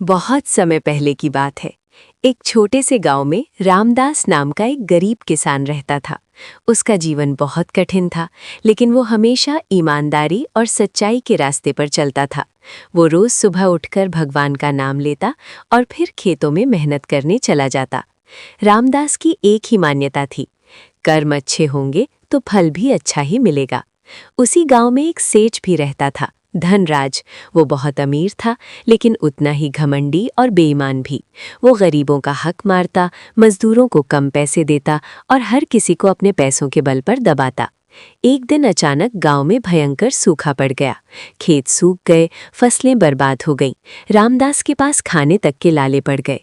बहुत समय पहले की बात है। एक छोटे से गांव में रामदास नाम का एक गरीब किसान रहता था। उसका जीवन बहुत कठिन था, लेकिन वो हमेशा ईमानदारी और सच्चाई के रास्ते पर चलता था। वो रोज सुबह उठकर भगवान का नाम लेता और फिर खेतों में मेहनत करने चला जाता। रामदास की एक ही मान्यता थी, कर्म अच्छे होंगे तो फल भी अच्छा ही मिलेगा। उसी गांव में एक सेठ भी रहता था, धनराज। वो बहुत अमीर था, लेकिन उतना ही घमंडी और बेईमान भी। वो गरीबों का हक मारता, मजदूरों को कम पैसे देता और हर किसी को अपने पैसों के बल पर दबाता। एक दिन अचानक गांव में भयंकर सूखा पड़ गया। खेत सूख गए, फसलें बर्बाद हो गईं। रामदास के पास खाने तक के लाले पड़ गए।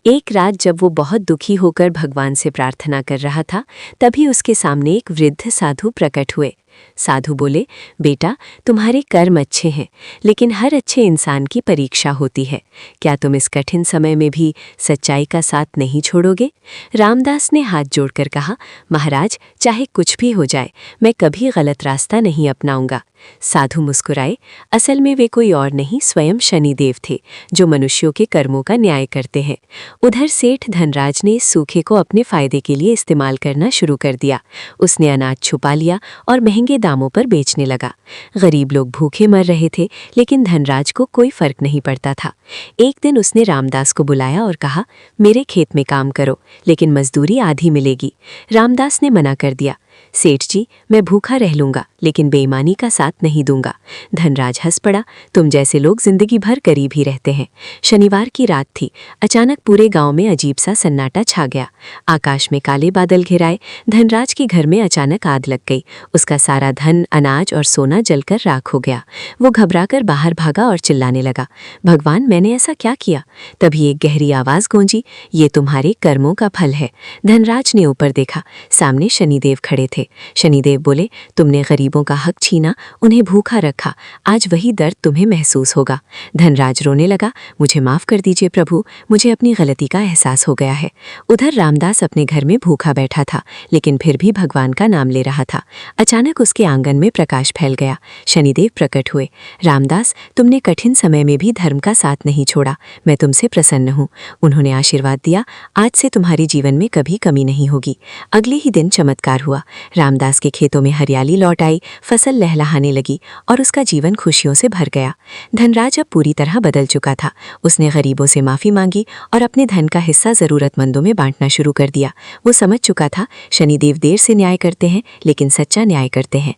एक रात जब वो बहुत दुखी होकर भगवान से प्रार्थना कर रहा था, तभी उसके सामने एक वृद्ध साधु प्रकट हुए। साधु बोले, बेटा, तुम्हारे कर्म अच्छे हैं, लेकिन हर अच्छे इंसान की परीक्षा होती है। क्या तुम इस कठिन समय में भी सच्चाई का साथ नहीं छोड़ोगे? रामदास ने हाथ जोड़कर कहा, महाराज, चाहे कुछ भी हो जाए, मैं कभी गलत रास्ता नहीं अपनाऊंगा। साधु मुस्कुराए। असल में वे कोई और नहीं, स्वयं शनिदेव थे, जो मनुष्यों के कर्मों का न्याय करते हैं। उधर सेठ धनराज ने इस सूखे को अपने फायदे के लिए इस्तेमाल करना शुरू कर दिया। उसने अनाज छुपा लिया और महंगे दामों पर बेचने लगा। गरीब लोग भूखे मर रहे थे, लेकिन धनराज को कोई फर्क नहीं पड़ता था। एक दिन उसने रामदास को बुलाया और कहा, मेरे खेत में काम करो, लेकिन मजदूरी आधी मिलेगी। रामदास ने मना कर दिया। सेठ जी, मैं भूखा रह लूंगा, लेकिन बेईमानी का साथ नहीं दूंगा। धनराज हंस पड़ा, तुम जैसे लोग जिंदगी भर गरीब ही रहते हैं। शनिवार की रात थी। अचानक पूरे गांव में अजीब सा सन्नाटा छा गया। आकाश में काले बादल घिराए। धनराज के घर में अचानक आग लग गई। उसका सारा धन, अनाज और सोना जलकर राख हो गया। वो घबराकर बाहर भागा और चिल्लाने लगा, भगवान, मैंने ऐसा क्या किया? तभी एक गहरी आवाज गूंजी, ये तुम्हारे कर्मों का फल है। धनराज ने ऊपर देखा। सामने शनिदेव खड़े थे। शनिदेव बोले, तुमने गरीबों का हक छीना, उन्हें भूखा रखा, आज वही दर्द तुम्हें महसूस होगा। धनराज रोने लगा, मुझे माफ कर दीजिए प्रभु, मुझे अपनी गलती का एहसास हो गया है। उधर रामदास अपने घर में भूखा बैठा था, लेकिन फिर भी भगवान का नाम ले रहा था। अचानक उसके आंगन में प्रकाश फैल गया। शनिदेव प्रकट हुए। रामदास, तुमने कठिन समय में भी धर्म का साथ नहीं छोड़ा, मैं तुमसे प्रसन्न हूँ। उन्होंने आशीर्वाद दिया, आज से तुम्हारे जीवन में कभी कमी नहीं होगी। अगले ही दिन चमत्कार हुआ। रामदास के खेतों में हरियाली लौट आई, फसल लहलहाने लगी और उसका जीवन खुशियों से भर गया। धनराज अब पूरी तरह बदल चुका था। उसने गरीबों से माफी मांगी और अपने धन का हिस्सा जरूरतमंदों में बांटना शुरू कर दिया। वो समझ चुका था, शनिदेव देर से न्याय करते हैं, लेकिन सच्चा न्याय करते हैं।